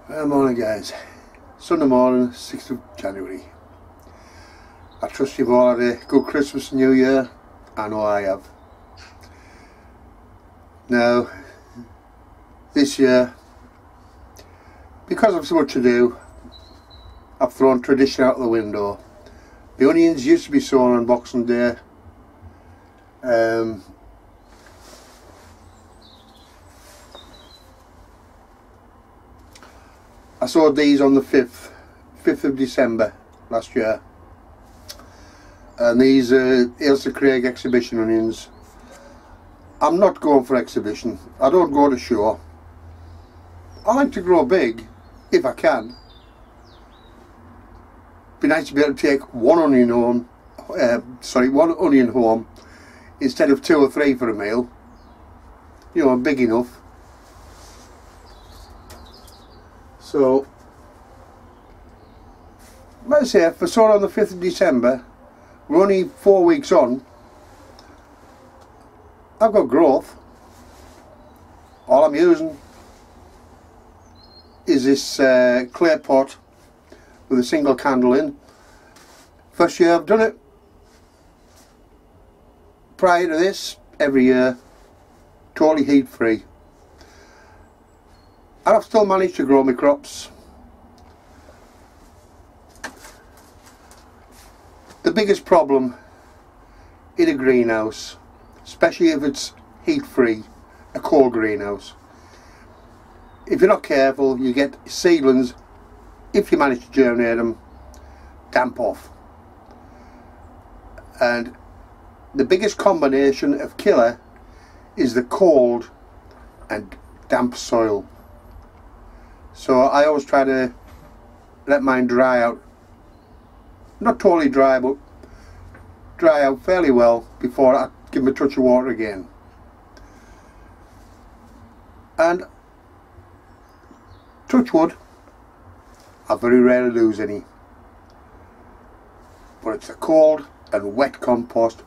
Morning guys, Sunday morning, 6th of January. I trust you've all had a good Christmas and New Year. I know I have. Now, this year, because I've so much to do, I've thrown tradition out the window. The onions used to be sown on Boxing Day. I sowed these on the 5th of December last year, and these are Ailsa Craig exhibition onions. I'm not going for exhibition. I don't go to show. I like to grow big if I can. Be nice to be able to take one onion home, instead of 2 or 3 for a meal. You know, big enough. So, let's say for sort on the 5th of December, we're only 4 weeks on. I've got growth. All I'm using is this clay pot with a single candle in. First year I've done it. Prior to this, every year, totally heat free. And I've still managed to grow my crops. The biggest problem in a greenhouse, especially if it's heat free, a cold greenhouse, if you're not careful, you get seedlings, if you manage to germinate them, damp off. And the biggest combination of killer is the cold and damp soil. So I always try to let mine dry out, not totally dry, but dry out fairly well before I give them a touch of water again. And touch wood, I very rarely lose any. But it's the cold and wet compost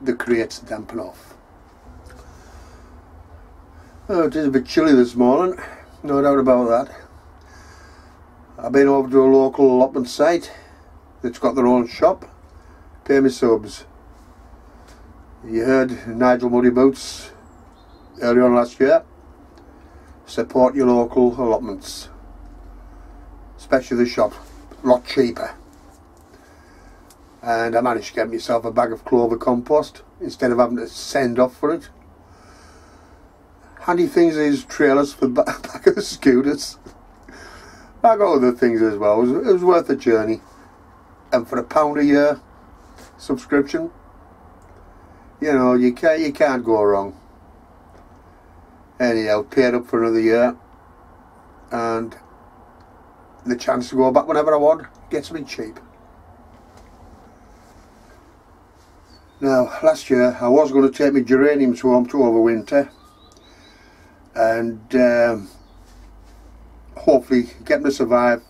that creates the damping off. Oh, it is a bit chilly this morning. No doubt about that. I've been over to a local allotment site that's got their own shop. Pay me subs. You heard Nigel Muddy Boots earlier on last year. Support your local allotments, especially the shop. A lot cheaper. And I managed to get myself a bag of clover compost instead of having to send off for it. Handy things is trailers for the back of the scooters. I got other things as well. It was worth the journey. And for £1 a year subscription, you know, you can't go wrong. Anyhow, paid up for another year, and the chance to go back whenever I want gets me cheap. Now, last year I was going to take my geraniums home to overwinter, and hopefully get them to survive,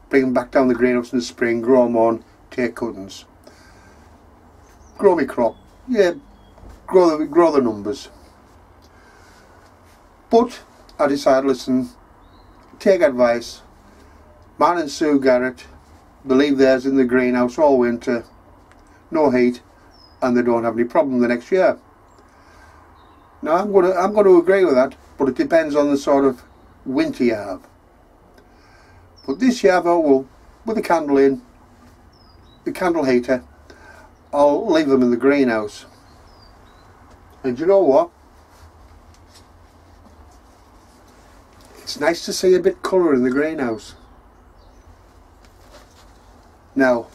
bring them back down the greenhouse in the spring, grow them on, take cuttings, grow my crop, yeah, grow the numbers. But I decided, listen, take advice. Man and Sue Garrett, they leave theirs in the greenhouse all winter, no heat, and they don't have any problem the next year. Now I'm going to agree with that, but it depends on the sort of winter you have. But this year I thought, well, with the candle in, the candle heater, I'll leave them in the greenhouse. And you know what? It's nice to see a bit colour in the greenhouse. Now,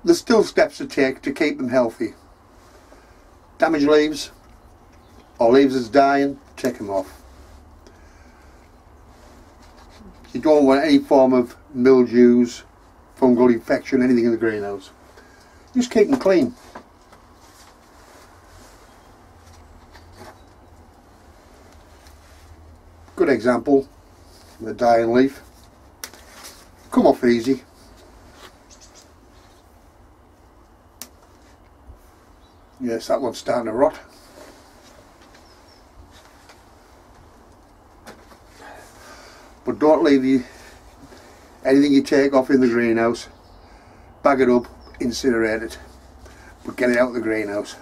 there's still steps to take to keep them healthy. Damaged leaves, or leaves that's dying, take them off. You don't want any form of mildews, fungal infection, anything in the greenhouse. Just keep them clean. Good example, the dying leaf. Come off easy. Yes, that one's starting to rot. But don't leave anything you take off in the greenhouse. Bag it up, incinerate it, but get it out of the greenhouse.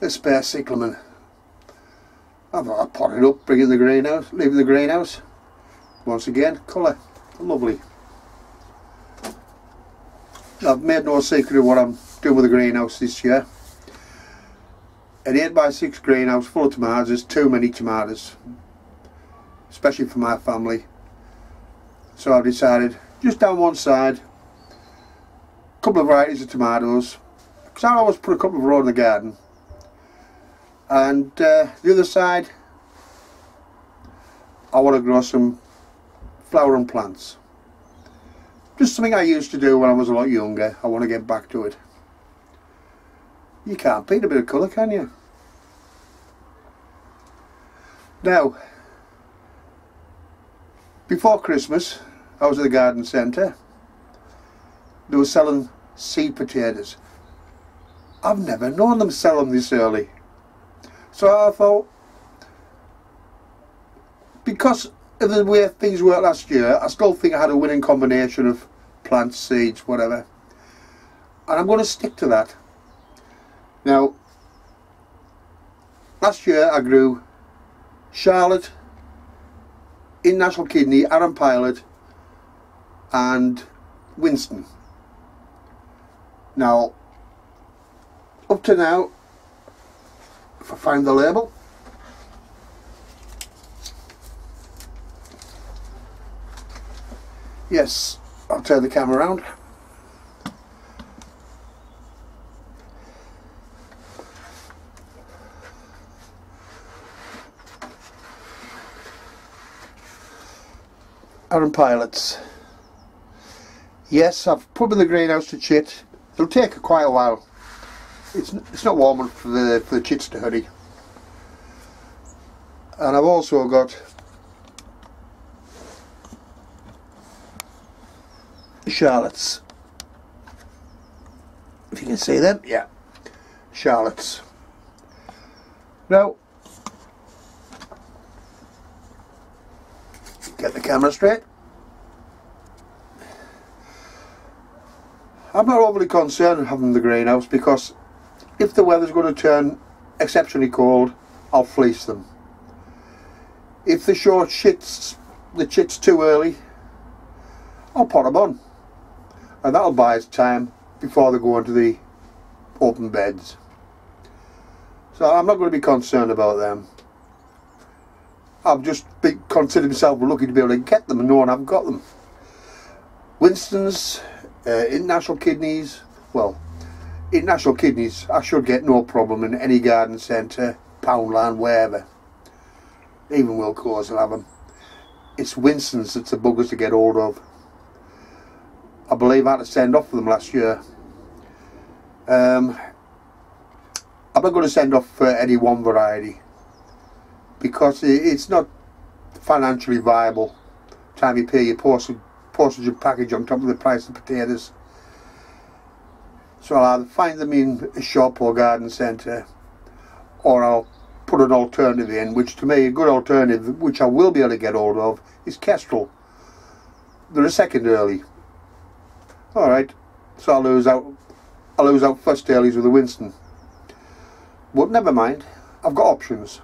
The spare cyclamen, I pot it up, bring it in the greenhouse, leave it in the greenhouse. Once again, colour, lovely. I've made no secret of what I'm doing with the greenhouse this year. An 8x6 greenhouse full of tomatoes is too many tomatoes, especially for my family. So I've decided, just down one side, a couple of varieties of tomatoes, because I always put a couple of rows in the garden, and the other side I want to grow some flowering plants. Just something I used to do when I was a lot younger. I want to get back to it. You can't beat a bit of colour, can you? Now, before Christmas, I was at the garden centre. They were selling seed potatoes. I've never known them sell them this early. So I thought, because of the way things worked last year, I still think I had a winning combination of plants, seeds, whatever. And I'm going to stick to that. Now, last year I grew Charlotte, International Kidney, Arran Pilot and Winston. Now, up to now, if I find the label, yes, I'll turn the camera around. Arran Pilots. Yes, I've put them in the greenhouse to chit. It'll take quite a while. It's not warm enough for the chits to hurry. And I've also got Charlottes. If you can see them, yeah, Charlottes. Now, get the camera straight. I'm not overly concerned having the greenhouse, because if the weather's going to turn exceptionally cold, I'll fleece them. If the show the chits too early, I'll pot them on, and that'll buy us time before they go into the open beds. So I'm not going to be concerned about them. I've just considered myself lucky to be able to get them and knowing I've got them. Winston's, International Kidneys, well, International Kidneys I should get no problem in any garden centre, Poundland, wherever. Even Wilco's will have them. It's Winston's that's the buggers to get hold of. I believe I had to send off for them last year. I'm not going to send off for any one variety, because it's not financially viable. Time you pay your postage and package on top of the price of potatoes. So I'll either find them in a shop or garden centre, or I'll put an alternative in, which to me, a good alternative, which I will be able to get hold of, is Kestrel. They're a second early. Alright, so I'll lose out first earlies with the Winston. But never mind, I've got options.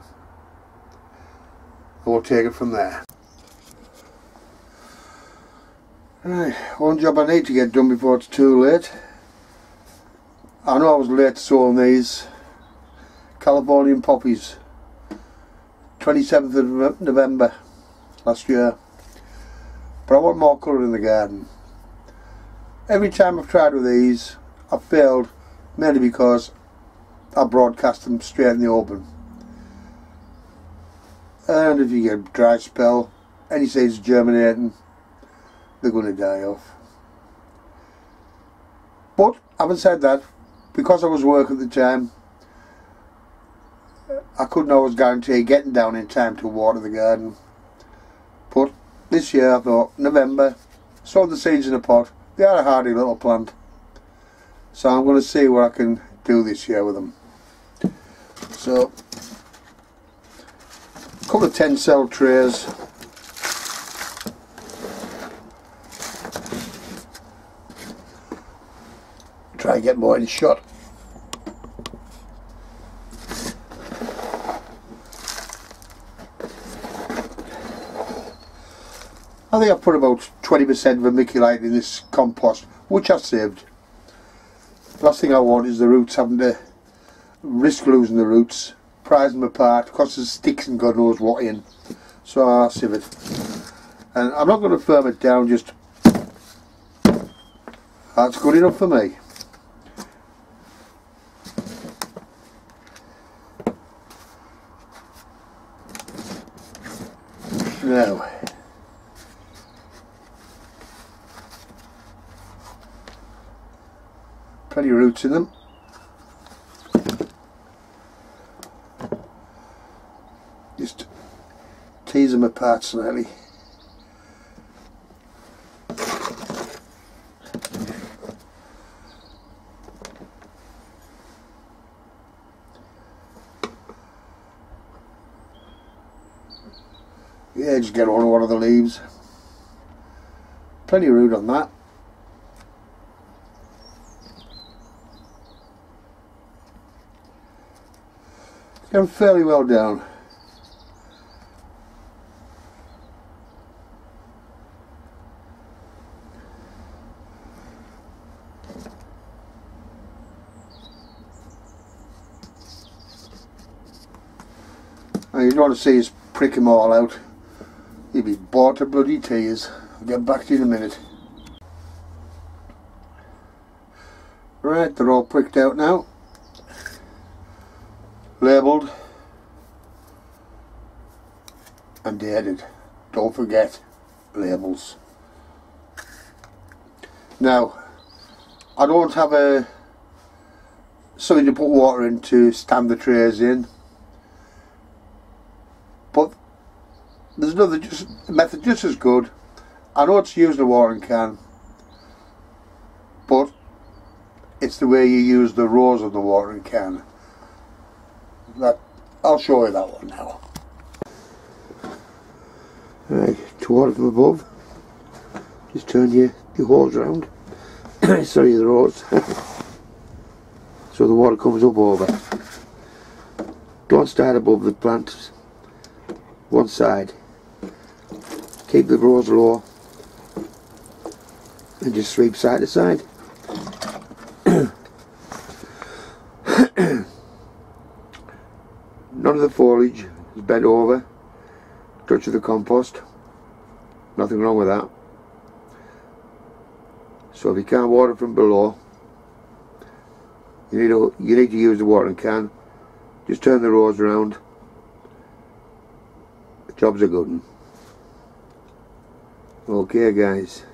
We'll take it from there. Right, one job I need to get done before it's too late. I know I was late sowing these Californian poppies, 27th of November last year, but I want more colour in the garden. Every time I've tried with these, I've failed, mainly because I broadcast them straight in the open. And if you get a dry spell, any seeds germinating, they're going to die off. But having said that, because I was working at the time, I couldn't always guarantee getting down in time to water the garden. But this year I thought, November, sowed the seeds in a pot. They are a hardy little plant, so I'm going to see what I can do this year with them. So couple of 10 cell trays. Try and get more in shot. I think I put about 20% vermiculite in this compost, which I saved. Last thing I want is the roots having to risk losing the roots, prise them apart, because there's sticks and God knows what in. So I sieve it. And I'm not going to firm it down, just that's good enough for me. Now, plenty of roots in them. Just tease them apart slightly. Yeah, just get on one of the leaves. Plenty of root on that. It's going fairly well down. And you don't want to see us prick them all out. You'll be bored to bloody tears. I'll get back to you in a minute. Right, they're all pricked out now. Labelled and dated. Don't forget labels. Now, I don't have something to put water in to stand the trays in, but there's another method just as good. I know it's using a watering can, but it's the way you use the rows of the watering can. I'll show you that one now. Right, to water from above, just turn your hose around. Sorry, the rows. So the water comes up over. Don't start above the plants. One side. Keep the rows low and just sweep side to side. None of the foliage is bent over. Touch of the compost. Nothing wrong with that. So if you can't water from below, you need to use the watering can. Just turn the rows around. The job's a good one. Okay guys.